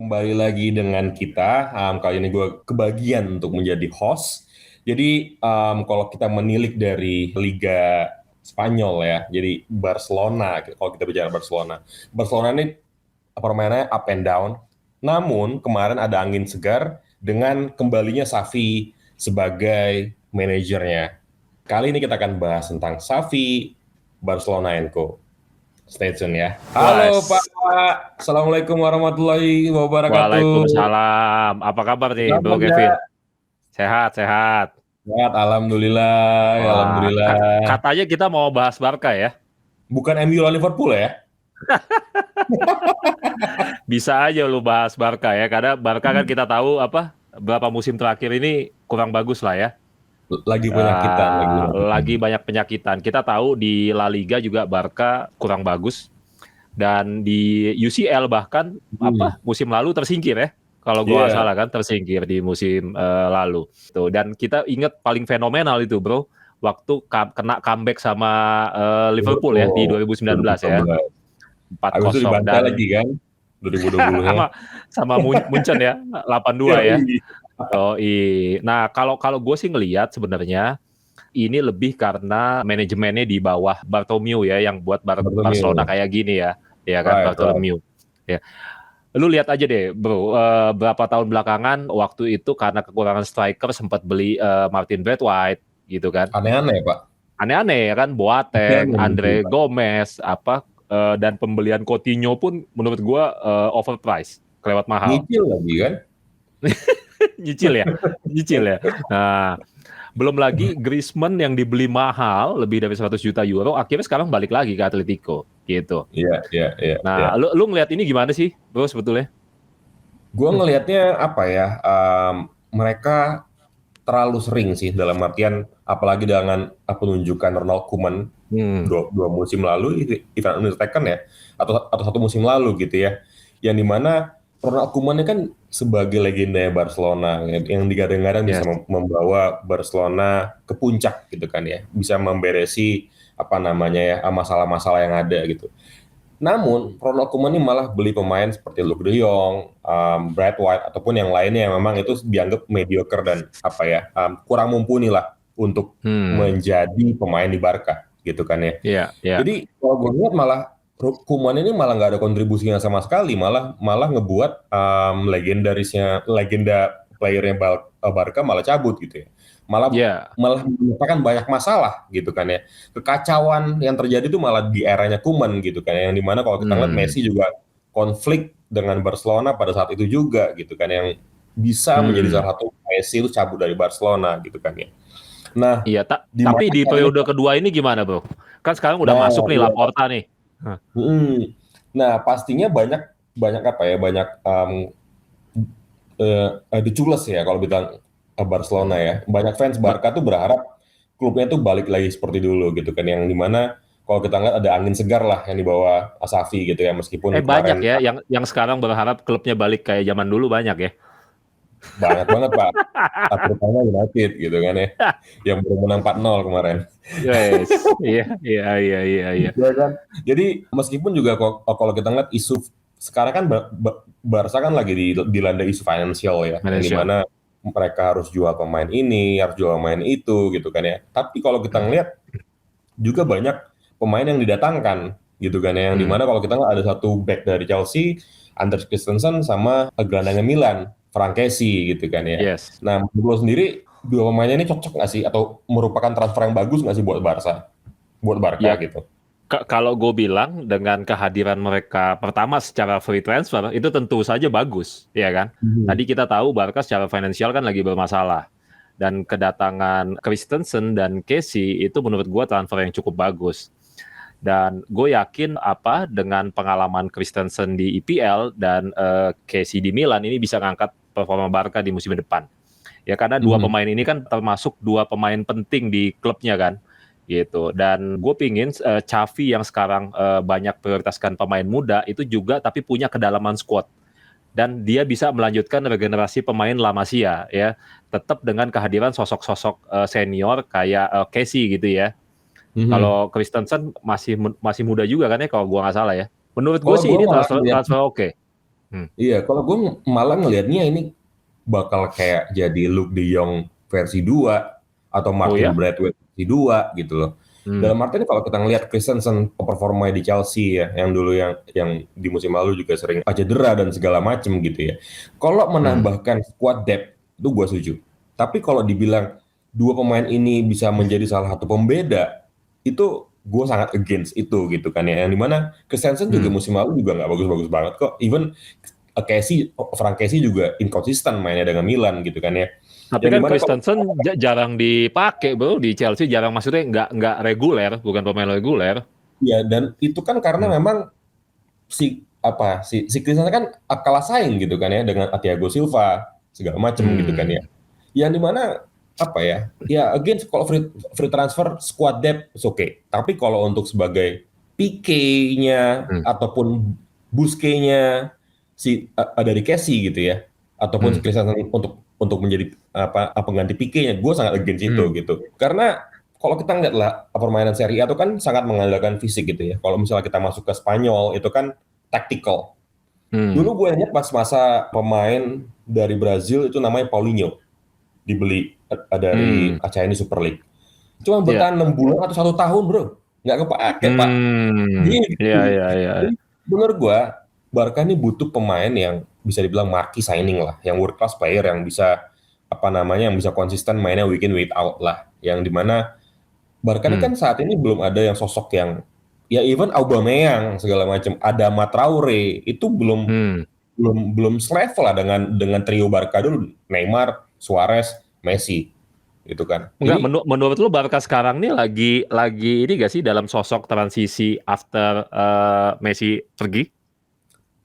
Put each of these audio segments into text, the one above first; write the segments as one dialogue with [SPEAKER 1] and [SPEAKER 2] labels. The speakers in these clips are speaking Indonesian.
[SPEAKER 1] Kembali lagi dengan kita. Kali ini gue kebagian untuk menjadi host. Jadi kalau kita menilik dari Liga Spanyol ya, jadi Barcelona. Kalau kita bicara Barcelona, Barcelona ini permainannya up and down. Namun kemarin ada angin segar dengan kembalinya Xavi sebagai manajernya. Kali ini kita akan bahas tentang Xavi, Barcelona Co. Stay tune ya. Halo Pak,
[SPEAKER 2] Was.
[SPEAKER 1] Assalamualaikum warahmatullahi wabarakatuh.
[SPEAKER 2] Waalaikumsalam. Apa kabar nih, Bro
[SPEAKER 1] Selamat ya.
[SPEAKER 2] Kevin? Sehat, sehat.
[SPEAKER 1] Sehat, alhamdulillah,
[SPEAKER 2] Wah,
[SPEAKER 1] alhamdulillah.
[SPEAKER 2] katanya kita mau bahas Barca ya?
[SPEAKER 1] Bukan MU lawan Liverpool ya?
[SPEAKER 2] Bisa aja lu bahas Barca ya, karena Barca kan kita tahu berapa musim terakhir ini kurang bagus lah ya.
[SPEAKER 1] Lagi penyakitan, lagi penyakitan.
[SPEAKER 2] Lagi banyak penyakitan. Kita tahu di La Liga juga Barca kurang bagus, dan di UCL bahkan
[SPEAKER 1] Hmm.
[SPEAKER 2] musim lalu tersingkir ya. Kalau gua nggak
[SPEAKER 1] Iya,
[SPEAKER 2] salah kan tersingkir di musim lalu. Tuh, dan kita ingat paling fenomenal itu, Bro, waktu kena comeback sama Liverpool ya di
[SPEAKER 1] Liverpool
[SPEAKER 2] 2019 ya.
[SPEAKER 1] 2019. Habis itu
[SPEAKER 2] 4-0
[SPEAKER 1] dibantai
[SPEAKER 2] dan
[SPEAKER 1] lagi kan, 2020-nya.
[SPEAKER 2] sama sama Munchen ya, 8-2 ya.
[SPEAKER 1] Yoi.
[SPEAKER 2] Oh, nah kalau kalau gue sih ngelihat sebenarnya ini lebih karena manajemennya di bawah Bartomeu ya, yang buat Barcelona
[SPEAKER 1] Bartomeu.
[SPEAKER 2] kayak gini ya kan,
[SPEAKER 1] Right, right.
[SPEAKER 2] Bartomeu. Ya, lu lihat aja deh, Bro. Berapa tahun belakangan waktu itu karena kekurangan striker sempat beli Martin Braithwaite gitu kan.
[SPEAKER 1] Aneh-aneh Pak.
[SPEAKER 2] Aneh-aneh ya kan, Boateng,
[SPEAKER 1] Aneh-aneh gitu,
[SPEAKER 2] Andre
[SPEAKER 1] Pak.
[SPEAKER 2] Gomez, dan pembelian Coutinho pun menurut gua overpriced, kelewat mahal.
[SPEAKER 1] Nyicil lagi kan?
[SPEAKER 2] Nyicil ya, nyicil ya. Nah, belum lagi Griezmann yang dibeli mahal lebih dari 100 juta euro, akhirnya sekarang balik lagi ke Atletico gitu.
[SPEAKER 1] Iya, iya, iya, iya.
[SPEAKER 2] Nah, lu ngelihat ini gimana sih, Bro, sebetulnya?
[SPEAKER 1] Gue ngelihatnya apa ya, mereka terlalu sering sih dalam artian apalagi dengan penunjukan Ronald Koeman
[SPEAKER 2] Hmm,
[SPEAKER 1] dua musim lalu, Ivan Unistekon ya, atau satu musim lalu gitu ya, yang dimana Ronald Koeman ini kan sebagai legenda Barcelona yang digadang-gadang bisa
[SPEAKER 2] yes.
[SPEAKER 1] membawa Barcelona ke puncak gitu kan ya, bisa memberesi apa namanya ya masalah-masalah yang ada gitu. Namun, Ronald Koeman ini malah beli pemain seperti Luke De Jong, Brad White, ataupun yang lainnya yang memang itu dianggap mediocre dan apa ya, kurang mumpuni lah untuk
[SPEAKER 2] Hmm,
[SPEAKER 1] menjadi pemain di Barca, gitu kan ya.
[SPEAKER 2] iya, iya.
[SPEAKER 1] Jadi kalau gue lihat malah Koeman ini malah nggak ada kontribusinya sama sekali, malah malah ngebuat legenda playernya Barca malah cabut gitu ya, malah
[SPEAKER 2] Iya.
[SPEAKER 1] malah menyebabkan banyak masalah gitu kan ya. Kekacauan yang terjadi itu malah di eranya Koeman gitu kan, yang dimana kalau kita lihat
[SPEAKER 2] Hmm,
[SPEAKER 1] Messi juga konflik dengan Barcelona pada saat itu juga gitu kan, yang bisa menjadi
[SPEAKER 2] hmm.
[SPEAKER 1] salah satu Messi itu cabut dari Barcelona gitu kan ya. Nah,
[SPEAKER 2] Iya,
[SPEAKER 1] di
[SPEAKER 2] tapi
[SPEAKER 1] mana
[SPEAKER 2] di
[SPEAKER 1] ini.
[SPEAKER 2] periode kedua ini gimana, Bro? Kan sekarang udah
[SPEAKER 1] Nah,
[SPEAKER 2] masuk nih
[SPEAKER 1] iya.
[SPEAKER 2] Laporta nih. Hah.
[SPEAKER 1] Nah, pastinya banyak banyak apa ya, banyak dicules ya kalau bilang Barcelona ya. Banyak fans
[SPEAKER 2] Ba-
[SPEAKER 1] Barca tuh berharap klubnya tuh balik lagi seperti dulu gitu kan, yang dimana kalau kita lihat ada angin segar lah yang dibawa Asafi gitu ya, meskipun
[SPEAKER 2] Banyak
[SPEAKER 1] kemarin
[SPEAKER 2] ya yang sekarang berharap klubnya balik kayak zaman dulu, banyak ya.
[SPEAKER 1] banyak banget Pak, terutama United gitu kan ya, yang baru menang 4-0 kemarin.
[SPEAKER 2] Yes, iya, iya, iya, iya, iya.
[SPEAKER 1] Ya kan? Jadi meskipun juga kalau kita ngeliat isu sekarang kan Barca kan lagi dilanda isu finansial ya, yang
[SPEAKER 2] Malaysia.
[SPEAKER 1] dimana mereka harus jual pemain ini, harus jual pemain itu gitu kan ya. Tapi kalau kita
[SPEAKER 2] Hmm,
[SPEAKER 1] ngeliat juga banyak pemain yang didatangkan gitu kan ya, yang
[SPEAKER 2] hmm,
[SPEAKER 1] dimana kalau kita ngeliat ada satu back dari Chelsea, Anders Christensen, sama gelandangnya Milan, Frank Kessie gitu kan ya.
[SPEAKER 2] yes.
[SPEAKER 1] Nah, menurut lo sendiri dua pemainnya ini cocok nggak sih, atau merupakan transfer yang bagus nggak sih buat Barca
[SPEAKER 2] Ya,
[SPEAKER 1] gitu?
[SPEAKER 2] kalau gue bilang dengan kehadiran mereka pertama secara free transfer itu tentu saja bagus, ya kan?
[SPEAKER 1] Mhm.
[SPEAKER 2] Tadi kita tahu Barca secara finansial kan lagi bermasalah, dan kedatangan Christensen dan Casey itu menurut gue transfer yang cukup bagus. Dan gue yakin dengan pengalaman Christensen di EPL dan Casey di Milan ini bisa ngangkat performa Barca di musim depan. Ya karena dua
[SPEAKER 1] Mhm.
[SPEAKER 2] pemain ini kan termasuk dua pemain penting di klubnya kan, gitu. Dan gue pingin Xavi yang sekarang banyak prioritaskan pemain muda itu juga tapi punya kedalaman squad, dan dia bisa melanjutkan regenerasi pemain La Masia ya, tetap dengan kehadiran sosok-sosok senior kayak Casey gitu ya.
[SPEAKER 1] Mhm.
[SPEAKER 2] Kalau Christensen masih muda juga kan ya, kalau gue nggak salah ya. Menurut gue
[SPEAKER 1] Kalau
[SPEAKER 2] sih
[SPEAKER 1] gue
[SPEAKER 2] ini
[SPEAKER 1] malah
[SPEAKER 2] transfer
[SPEAKER 1] lihat
[SPEAKER 2] transfer oke. Hmm.
[SPEAKER 1] Iya, kalau gue malah ngelihatnya ini bakal kayak jadi Luke De Jong versi 2 atau
[SPEAKER 2] Oh
[SPEAKER 1] Martin
[SPEAKER 2] ya?
[SPEAKER 1] Braithwaite versi 2 gitu loh.
[SPEAKER 2] Hmm.
[SPEAKER 1] Dalam artian kalau kita ngelihat Christensen performa di Chelsea ya, yang dulu yang di musim lalu juga sering cedera dan segala macem gitu ya. Kalau
[SPEAKER 2] Hmm.
[SPEAKER 1] menambahkan squad depth itu gue setuju. Tapi kalau dibilang dua pemain ini bisa menjadi salah satu pembeda, itu gue sangat against itu gitu kan ya. Yang dimana Christensen juga
[SPEAKER 2] Hmm.
[SPEAKER 1] musim lalu juga nggak bagus-bagus banget kok. Even Frank Casey juga inkonsisten mainnya dengan Milan gitu kan ya.
[SPEAKER 2] Tapi
[SPEAKER 1] Yang
[SPEAKER 2] kan
[SPEAKER 1] dimana kalau
[SPEAKER 2] Christensen jarang dipakai bro di Chelsea, jarang, maksudnya nggak reguler, bukan pemain reguler.
[SPEAKER 1] ya, dan itu kan karena
[SPEAKER 2] Hmm.
[SPEAKER 1] memang si Christensen kan kalah saing gitu kan ya dengan Thiago Silva segala macem gitu kan ya.
[SPEAKER 2] Hmm.
[SPEAKER 1] Yang dimana apa ya? Ya again kalau free transfer squad depth is okay. Tapi kalau untuk sebagai PK-nya
[SPEAKER 2] Hmm.
[SPEAKER 1] ataupun Busquets-nya dari Casey gitu ya, ataupun si
[SPEAKER 2] Hmm.
[SPEAKER 1] Christensen untuk menjadi pengganti PK-nya, gue sangat against itu
[SPEAKER 2] Hmm.
[SPEAKER 1] gitu. Karena kalau kita ngeliat lah permainan Serie A itu kan sangat mengandalkan fisik gitu ya. Kalau misalnya kita masuk ke Spanyol itu kan tactical.
[SPEAKER 2] Hmm.
[SPEAKER 1] Dulu gue ingat pas masa pemain dari Brazil itu namanya Paulinho dibeli dari
[SPEAKER 2] Hmm.
[SPEAKER 1] Chinese Super League. Cuma
[SPEAKER 2] Ya.
[SPEAKER 1] bertahan 6 bulan atau 1 tahun bro, nggak kepake pak.
[SPEAKER 2] Hmm. Ya,
[SPEAKER 1] Gitu.
[SPEAKER 2] ya, ya, ya.
[SPEAKER 1] Jadi menurut gue Barca ini butuh pemain yang bisa dibilang marquee signing lah, yang world class player yang bisa yang bisa konsisten mainnya week in week out lah, yang dimana Barca ini
[SPEAKER 2] Hmm.
[SPEAKER 1] kan saat ini belum ada yang sosok yang ya even Aubameyang segala macam, ada Traore itu belum
[SPEAKER 2] Hmm.
[SPEAKER 1] belum belum selevel lah dengan trio Barca dulu, Neymar, Suarez, Messi gitu kan.
[SPEAKER 2] Enggak,
[SPEAKER 1] Jadi
[SPEAKER 2] menurut lu Barca sekarang nih lagi ini gak sih dalam sosok transisi after Messi pergi?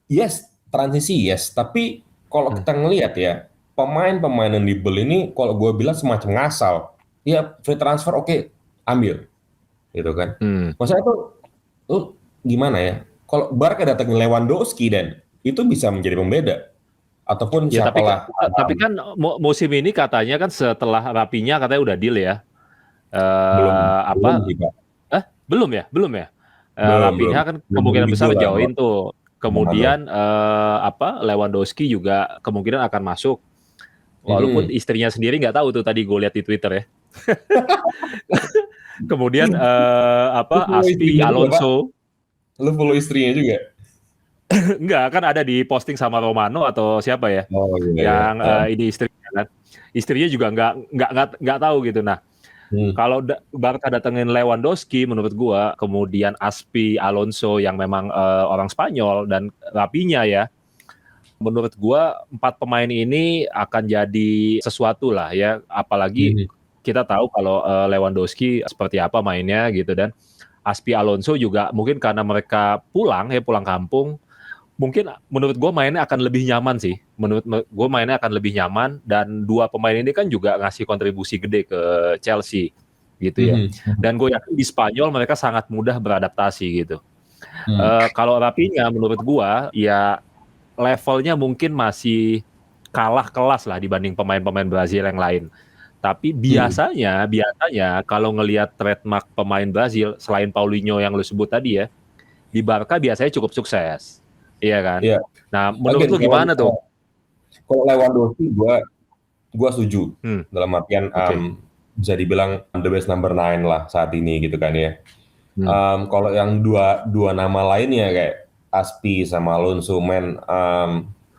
[SPEAKER 1] yes, transisi yes, tapi kalau
[SPEAKER 2] Hmm.
[SPEAKER 1] kita ngelihat ya pemain-pemain yang dibeli ini kalau gue bilang semacam ngasal. Ya free transfer oke, ambil gitu kan.
[SPEAKER 2] Hmm.
[SPEAKER 1] Maksudnya tuh lu gimana ya? Kalau Barca datangin Lewandowski dan itu bisa menjadi pembeda ataupun
[SPEAKER 2] Ya
[SPEAKER 1] siapalah.
[SPEAKER 2] tapi kan musim ini katanya kan setelah Rapinya katanya udah deal ya.
[SPEAKER 1] Belum belum
[SPEAKER 2] Apa?
[SPEAKER 1] sih Pak.
[SPEAKER 2] Belum ya, belum ya.
[SPEAKER 1] Belum
[SPEAKER 2] Rapinya kan
[SPEAKER 1] belum
[SPEAKER 2] kemungkinan
[SPEAKER 1] begitu
[SPEAKER 2] besar
[SPEAKER 1] lah Bro.
[SPEAKER 2] join tuh.
[SPEAKER 1] Halo.
[SPEAKER 2] Kemudian Lewandowski juga kemungkinan akan masuk. Walaupun
[SPEAKER 1] Mm-mm.
[SPEAKER 2] istrinya sendiri nggak tahu tuh, tadi gue lihat di Twitter ya. Kemudian
[SPEAKER 1] Lu follow
[SPEAKER 2] Aspi
[SPEAKER 1] istrinya juga Pak?
[SPEAKER 2] Alonso.
[SPEAKER 1] Lu follow istrinya juga?
[SPEAKER 2] Enggak, kan ada di posting sama Romano atau siapa ya,
[SPEAKER 1] Oh iya iya.
[SPEAKER 2] yang ini istrinya kan. Istrinya juga nggak tahu gitu. Nah,
[SPEAKER 1] Hmm.
[SPEAKER 2] kalau Barca datengin Lewandowski menurut gua, kemudian Aspi Alonso yang memang orang Spanyol dan Rapinya ya, menurut gua empat pemain ini akan jadi sesuatu lah ya. Apalagi
[SPEAKER 1] Hmm.
[SPEAKER 2] kita tahu kalau Lewandowski seperti apa mainnya gitu, dan Aspi Alonso juga mungkin karena mereka pulang kampung, mungkin menurut gue mainnya akan lebih nyaman sih. Menurut gue mainnya akan lebih nyaman, dan dua pemain ini kan juga ngasih kontribusi gede ke Chelsea gitu ya.
[SPEAKER 1] Hmm.
[SPEAKER 2] Dan gue yakin di Spanyol mereka sangat mudah beradaptasi gitu.
[SPEAKER 1] Hmm.
[SPEAKER 2] Kalau Rapinya menurut gue ya levelnya mungkin masih kalah kelas lah dibanding pemain-pemain Brazil yang lain. Tapi
[SPEAKER 1] Hmm.
[SPEAKER 2] biasanya kalau ngelihat trademark pemain Brazil selain Paulinho yang lu sebut tadi ya, di Barca biasanya cukup sukses. Iya kan?
[SPEAKER 1] Iya.
[SPEAKER 2] Nah, menurut
[SPEAKER 1] Again
[SPEAKER 2] lu
[SPEAKER 1] kalau
[SPEAKER 2] gimana tuh?
[SPEAKER 1] kalau Lewandowski gua setuju
[SPEAKER 2] Hmm,
[SPEAKER 1] dalam artian
[SPEAKER 2] oke.
[SPEAKER 1] bisa dibilang the best number 9 lah saat ini gitu kan ya.
[SPEAKER 2] Hmm.
[SPEAKER 1] Kalau yang dua dua nama lainnya kayak Aspi sama Alonso men,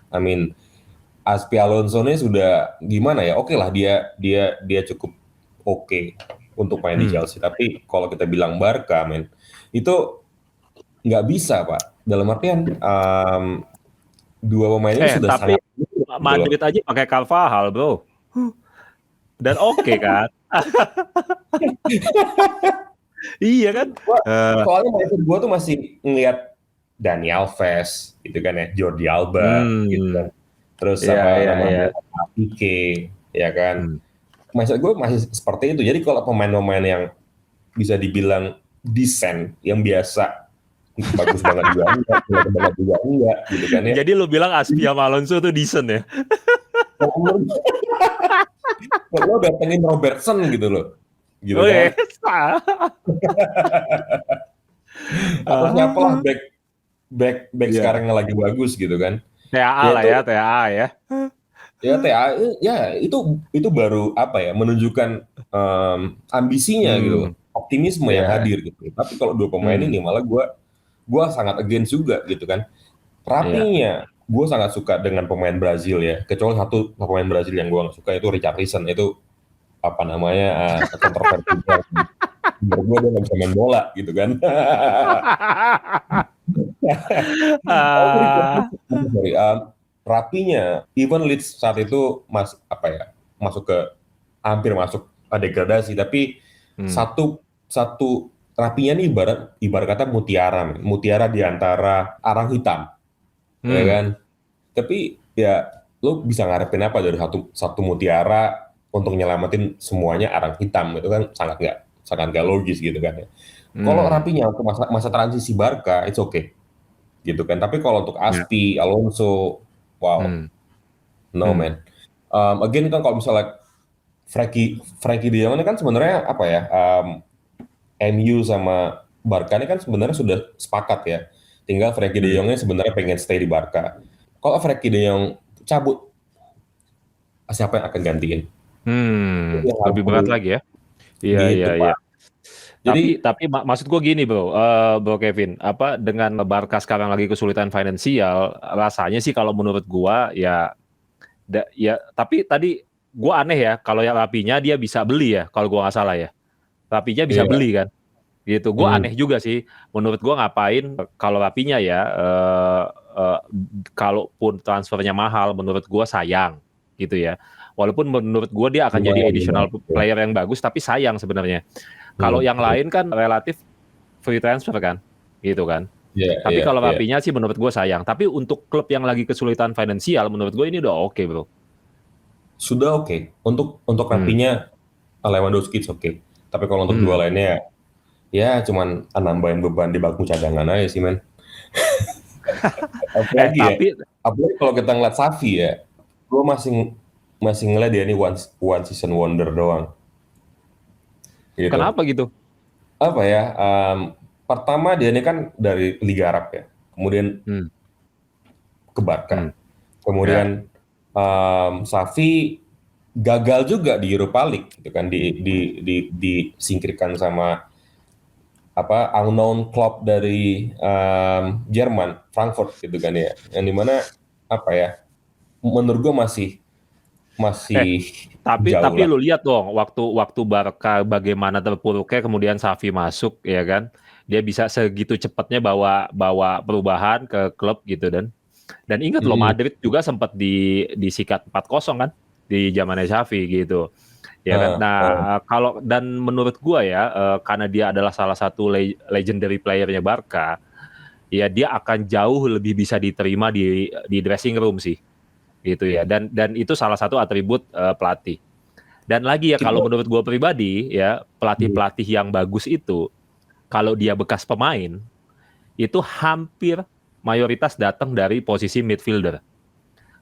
[SPEAKER 1] I mean Aspi Alonso ini sudah gimana ya? Oke lah dia cukup oke untuk main di
[SPEAKER 2] Hmm.
[SPEAKER 1] Chelsea. Tapi kalau kita bilang Barca, men itu nggak bisa Pak. Dalam artian dua pemain ini sudah
[SPEAKER 2] Tapi
[SPEAKER 1] sangat gitu loh.
[SPEAKER 2] Madrid aja pakai Carvajal, bro. Dan oke kan? Iya kan?
[SPEAKER 1] Gua,
[SPEAKER 2] Eh,
[SPEAKER 1] soalnya mindset gue tuh masih ngelihat Dani Alves gitu kan ya, Jordi Alba gitu kan.
[SPEAKER 2] hmm,
[SPEAKER 1] Terus
[SPEAKER 2] iya,
[SPEAKER 1] apa
[SPEAKER 2] iya, iya.
[SPEAKER 1] namanya Pique ya kan.
[SPEAKER 2] Hmm.
[SPEAKER 1] Mindset gue masih seperti itu. Jadi kalau pemain-pemain yang bisa dibilang desain yang biasa bagus banget juga enggak, jelek banget juga enggak gitu kan ya.
[SPEAKER 2] Jadi lu bilang Aspi sama Alonso tuh decent ya?
[SPEAKER 1] Lo datengin Robertson gitu loh. Gitu
[SPEAKER 2] Oh
[SPEAKER 1] kan.
[SPEAKER 2] yes.
[SPEAKER 1] Atau siapalah
[SPEAKER 2] Ah,
[SPEAKER 1] back
[SPEAKER 2] iya,
[SPEAKER 1] sekarang yang lagi bagus gitu kan.
[SPEAKER 2] TAA
[SPEAKER 1] Ya
[SPEAKER 2] lah
[SPEAKER 1] itu
[SPEAKER 2] ya, TAA ya.
[SPEAKER 1] ya ya itu baru apa ya, menunjukkan ambisinya gitu,
[SPEAKER 2] Hmm,
[SPEAKER 1] optimisme yang
[SPEAKER 2] ya,
[SPEAKER 1] hadir gitu. Tapi kalau dua pemain
[SPEAKER 2] hmm,
[SPEAKER 1] ini malah gua sangat against juga gitu kan.
[SPEAKER 2] ya.
[SPEAKER 1] Rapinya gue sangat suka dengan pemain Brazil ya, kecuali satu pemain Brazil yang gue nggak suka, itu Richarlison. Itu apa namanya, kontroversial. Menurut gue dia nggak bisa main bola gitu kan. Oh,
[SPEAKER 2] Ah,
[SPEAKER 1] sorry, Rapinya, even Leeds saat itu apa ya, masuk ke hampir masuk degradasi, tapi
[SPEAKER 2] hmm,
[SPEAKER 1] satu satu Rapinya nih ibarat ibarat kata mutiara, men. Mutiara di antara arang hitam, ya
[SPEAKER 2] hmm,
[SPEAKER 1] kan? Tapi ya lo bisa ngarepin apa dari satu satu mutiara untuk nyelamatin semuanya arang hitam, itu kan sangat nggak logis gitu kan ya. Kalau
[SPEAKER 2] hmm,
[SPEAKER 1] Rapinya untuk masa masa transisi Barca, it's okay gitu kan. Tapi kalau untuk
[SPEAKER 2] ya,
[SPEAKER 1] Aspi, Alonso, wow,
[SPEAKER 2] hmm,
[SPEAKER 1] no
[SPEAKER 2] hmm,
[SPEAKER 1] man. Again kan kalau misalnya Frankie De Jong ini kan sebenarnya apa ya? MU sama Barca ini kan sebenarnya sudah sepakat ya. Tinggal Frankie De
[SPEAKER 2] hmm,
[SPEAKER 1] Jongnya sebenarnya pengen stay di Barca. Kalau Frankie De Jong cabut, siapa yang akan gantiin? Itu yang harus
[SPEAKER 2] lebih berat
[SPEAKER 1] perlu
[SPEAKER 2] lagi ya. Iya, iya,
[SPEAKER 1] gitu
[SPEAKER 2] iya.
[SPEAKER 1] Pak. Jadi
[SPEAKER 2] Tapi maksud gue gini bro, bro Kevin, apa dengan Barca sekarang lagi kesulitan finansial, rasanya sih kalau menurut gua ya, ya. Tapi tadi gua aneh ya, kalau yang Rapinya dia bisa beli ya, kalau gua nggak salah ya, Rapinya bisa
[SPEAKER 1] iya,
[SPEAKER 2] beli kan, gitu. Gua
[SPEAKER 1] hmm,
[SPEAKER 2] aneh juga sih, menurut gua ngapain kalau Rapinya ya, eh, kalaupun transfernya mahal, menurut gua sayang, gitu ya. Walaupun menurut gua dia akan jadi
[SPEAKER 1] lumayan
[SPEAKER 2] additional
[SPEAKER 1] lumayan. Ya.
[SPEAKER 2] player yang bagus, tapi sayang sebenarnya. Kalau
[SPEAKER 1] Hmm,
[SPEAKER 2] yang
[SPEAKER 1] hmm.
[SPEAKER 2] lain kan relatif free transfer kan, gitu kan.
[SPEAKER 1] Iya,
[SPEAKER 2] Tapi
[SPEAKER 1] iya,
[SPEAKER 2] kalau
[SPEAKER 1] iya.
[SPEAKER 2] Rapinya sih menurut gue sayang. Tapi untuk klub yang lagi kesulitan finansial, menurut gue ini udah oke bro.
[SPEAKER 1] Sudah oke. Untuk
[SPEAKER 2] Hmm,
[SPEAKER 1] Rapinya, Lewandowski oke. Tapi kalau untuk dua
[SPEAKER 2] hmm.
[SPEAKER 1] lainnya, ya cuman nambahin beban di bangku cadangan aja sih, men. Apalagi ya,
[SPEAKER 2] Tapi
[SPEAKER 1] apalagi kalau kita ngeliat Safi ya, gue masih masih ngeliat dia ini one season wonder doang, gitu.
[SPEAKER 2] kenapa gitu?
[SPEAKER 1] Apa ya? Pertama dia ini kan dari Liga Arab ya, kemudian
[SPEAKER 2] Hmm,
[SPEAKER 1] ke
[SPEAKER 2] hmm.
[SPEAKER 1] Barca,
[SPEAKER 2] Ya,
[SPEAKER 1] kemudian Safi gagal juga di Europa League, gitu kan, disingkirkan sama apa unknown club dari Jerman, Frankfurt gitu kan ya, yang dimana apa ya, menurut gue masih
[SPEAKER 2] eh
[SPEAKER 1] masih
[SPEAKER 2] tapi
[SPEAKER 1] jauh lah.
[SPEAKER 2] lu lihat dong waktu waktu Barca bagaimana terpuruknya kemudian Xavi masuk ya kan. Dia bisa segitu cepatnya bawa bawa perubahan ke klub gitu dan ingat loh
[SPEAKER 1] Mm-mm.
[SPEAKER 2] Madrid juga sempat disikat 4-0 kan di zamannya Xavi gitu. Ya kan.
[SPEAKER 1] Ah,
[SPEAKER 2] Nah,
[SPEAKER 1] ah.
[SPEAKER 2] kalau dan menurut gua ya, karena dia adalah salah satu legendary playernya Barca, ya dia akan jauh lebih bisa diterima di dressing room sih, gitu ya. Dan itu salah satu atribut pelatih. Dan lagi ya
[SPEAKER 1] Kita
[SPEAKER 2] kalau menurut gua pribadi ya pelatih-pelatih yang bagus itu kalau dia bekas pemain itu hampir mayoritas datang dari posisi midfielder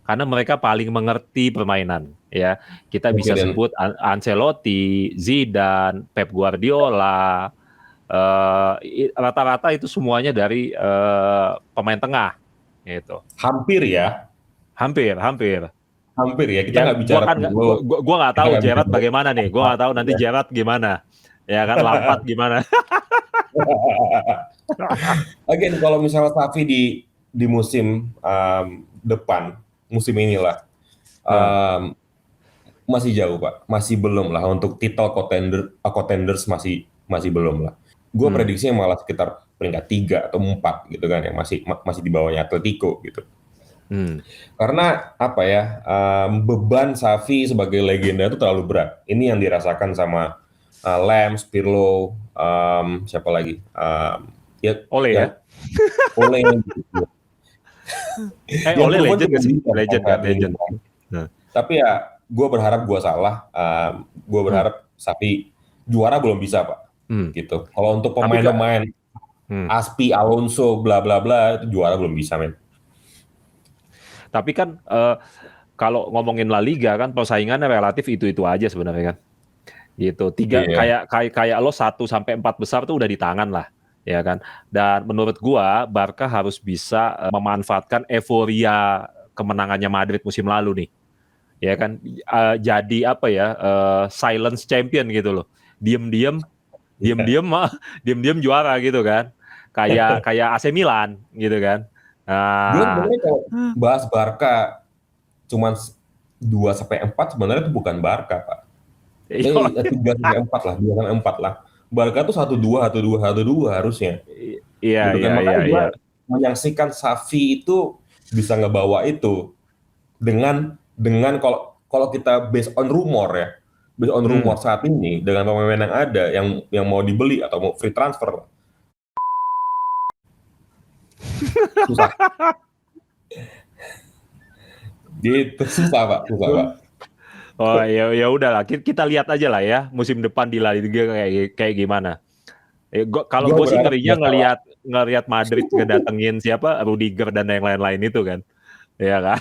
[SPEAKER 2] karena mereka paling mengerti permainan ya. Kita
[SPEAKER 1] oke
[SPEAKER 2] bisa
[SPEAKER 1] dan
[SPEAKER 2] sebut Ancelotti, Zidane, Pep Guardiola, rata-rata itu semuanya dari pemain tengah gitu.
[SPEAKER 1] hampir ya,
[SPEAKER 2] Hampir, hampir.
[SPEAKER 1] hampir ya, kita
[SPEAKER 2] Ya,
[SPEAKER 1] nggak
[SPEAKER 2] gua
[SPEAKER 1] bicara
[SPEAKER 2] kan
[SPEAKER 1] Pirlo,
[SPEAKER 2] gua nggak
[SPEAKER 1] kita
[SPEAKER 2] tahu
[SPEAKER 1] nggak
[SPEAKER 2] Gerrard
[SPEAKER 1] bicara
[SPEAKER 2] bagaimana nih. Gua
[SPEAKER 1] apa
[SPEAKER 2] nggak tahu nanti
[SPEAKER 1] ya.
[SPEAKER 2] Gerrard gimana. Ya kan Lampard gimana.
[SPEAKER 1] Again, kalau misalnya Safi di musim depan, musim inilah,
[SPEAKER 2] Nah,
[SPEAKER 1] um, masih jauh Pak, masih belum lah untuk title contenders, masih masih belum lah. Gue
[SPEAKER 2] hmm,
[SPEAKER 1] prediksinya malah sekitar peringkat 3 atau 4 gitu kan, yang masih di bawahnya Atletico gitu.
[SPEAKER 2] hmm.
[SPEAKER 1] Karena apa ya, beban Xavi sebagai legenda itu terlalu berat. Ini yang dirasakan sama Lams, Pirlo, siapa lagi? Ya
[SPEAKER 2] Oleh
[SPEAKER 1] yang
[SPEAKER 2] ya.
[SPEAKER 1] oleh gitu. Yang
[SPEAKER 2] Oleh
[SPEAKER 1] proven tuh
[SPEAKER 2] legend gak
[SPEAKER 1] belum
[SPEAKER 2] sih?
[SPEAKER 1] bisa kan
[SPEAKER 2] Legend kan,
[SPEAKER 1] saat ini
[SPEAKER 2] legend.
[SPEAKER 1] kan.
[SPEAKER 2] Nah,
[SPEAKER 1] Tapi ya gue berharap gue salah. Gue
[SPEAKER 2] hmm,
[SPEAKER 1] berharap Xavi juara belum bisa Pak.
[SPEAKER 2] hmm.
[SPEAKER 1] Gitu. Kalau untuk
[SPEAKER 2] Tapi ke,
[SPEAKER 1] pemain-pemain
[SPEAKER 2] hmm.
[SPEAKER 1] Aspi, Alonso, bla bla bla, itu juara belum bisa men.
[SPEAKER 2] Tapi kan kalau ngomongin La Liga kan persaingannya relatif itu-itu aja sebenarnya kan. Gitu. Tiga
[SPEAKER 1] Iya.
[SPEAKER 2] kayak lo 1 sampai 4 besar tuh udah di tangan lah, ya kan. Dan menurut gua Barca harus bisa memanfaatkan euforia kemenangannya Madrid musim lalu nih. Ya kan, jadi apa ya, silence champion gitu loh. Diam-diam juara gitu kan. Kayak AC Milan gitu kan.
[SPEAKER 1] Gue
[SPEAKER 2] Nah,
[SPEAKER 1] sebenarnya kalau bahas Barca cuman 2 sampai 4 sebenarnya itu bukan Barca, Pak. 3 sampai 4 lah, 2 sampai 4 lah. Barca tuh 1-2 harusnya.
[SPEAKER 2] iya
[SPEAKER 1] Gitu kan.
[SPEAKER 2] iya iya
[SPEAKER 1] Makanya gue
[SPEAKER 2] iya.
[SPEAKER 1] menyaksikan Xavi itu bisa ngebawa itu dengan kalau kita based on rumor ya. Based on rumor saat ini dengan pemain yang ada yang mau dibeli atau mau free transfer. Susah. Gitu, susah Pak.
[SPEAKER 2] Oh ya udahlah, kita lihat aja lah ya musim depan di La Liga kayak gimana. Kalau
[SPEAKER 1] Gua
[SPEAKER 2] gue sih
[SPEAKER 1] berharap
[SPEAKER 2] ngerinya
[SPEAKER 1] nggak salah.
[SPEAKER 2] ngelihat Madrid ngedatengin siapa, Rudiger dan yang lain-lain itu kan, ya kan?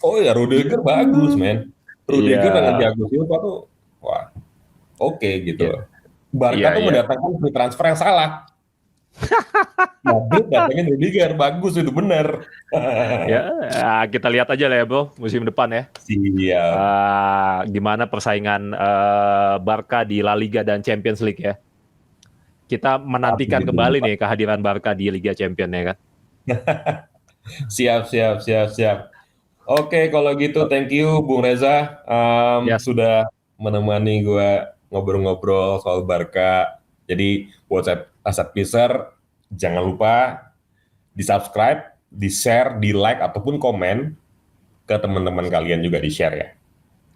[SPEAKER 1] Oh ya, Rudiger bagus, men.
[SPEAKER 2] Iya,
[SPEAKER 1] Rudiger dengan Thiago Silva tuh, wah, oke
[SPEAKER 2] iya,
[SPEAKER 1] gitu. Barca
[SPEAKER 2] iya,
[SPEAKER 1] tuh
[SPEAKER 2] iya.
[SPEAKER 1] mendatangkan free transfer yang salah. Madrid datangin Rudiger, bagus itu bener.
[SPEAKER 2] Ya, kita lihat aja lah ya bro, musim depan ya.
[SPEAKER 1] Siap.
[SPEAKER 2] Gimana persaingan Barca di La Liga dan Champions League ya. Kita menantikan
[SPEAKER 1] Gitu,
[SPEAKER 2] kembali
[SPEAKER 1] Pak.
[SPEAKER 2] nih kehadiran Barca di Liga Champions ya kan.
[SPEAKER 1] Siap. Oke, kalau gitu thank you Bung Reza
[SPEAKER 2] Yes.
[SPEAKER 1] sudah menemani gue ngobrol-ngobrol soal Barca. Jadi buat Asset Piser jangan lupa di-subscribe, di-share, di-like ataupun komen ke teman-teman kalian juga di-share ya.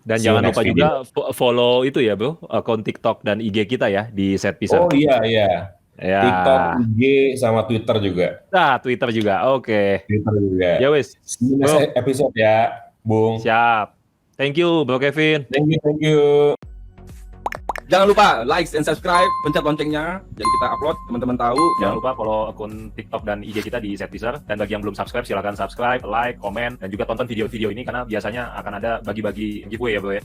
[SPEAKER 2] Dan
[SPEAKER 1] See you
[SPEAKER 2] jangan
[SPEAKER 1] next
[SPEAKER 2] lupa juga
[SPEAKER 1] video.
[SPEAKER 2] follow itu ya bro, akun TikTok dan IG kita ya di Setpiser.
[SPEAKER 1] Oh iya. TikTok,
[SPEAKER 2] Ya,
[SPEAKER 1] IG, sama Twitter juga.
[SPEAKER 2] Twitter juga. Oke.
[SPEAKER 1] Twitter juga.
[SPEAKER 2] Ya wis,
[SPEAKER 1] See you next
[SPEAKER 2] bro.
[SPEAKER 1] episode ya, Bung.
[SPEAKER 2] Siap. Thank you, Bro Kevin.
[SPEAKER 1] Thank you.
[SPEAKER 3] Jangan lupa like and subscribe, pencet loncengnya, jadi kita upload teman-teman tahu.
[SPEAKER 2] Jangan lupa follow akun TikTok dan IG kita di Setpiser. Dan bagi yang belum subscribe, silakan subscribe, like, komen, dan juga tonton video-video ini karena biasanya akan ada bagi-bagi giveaway ya, Bro ya.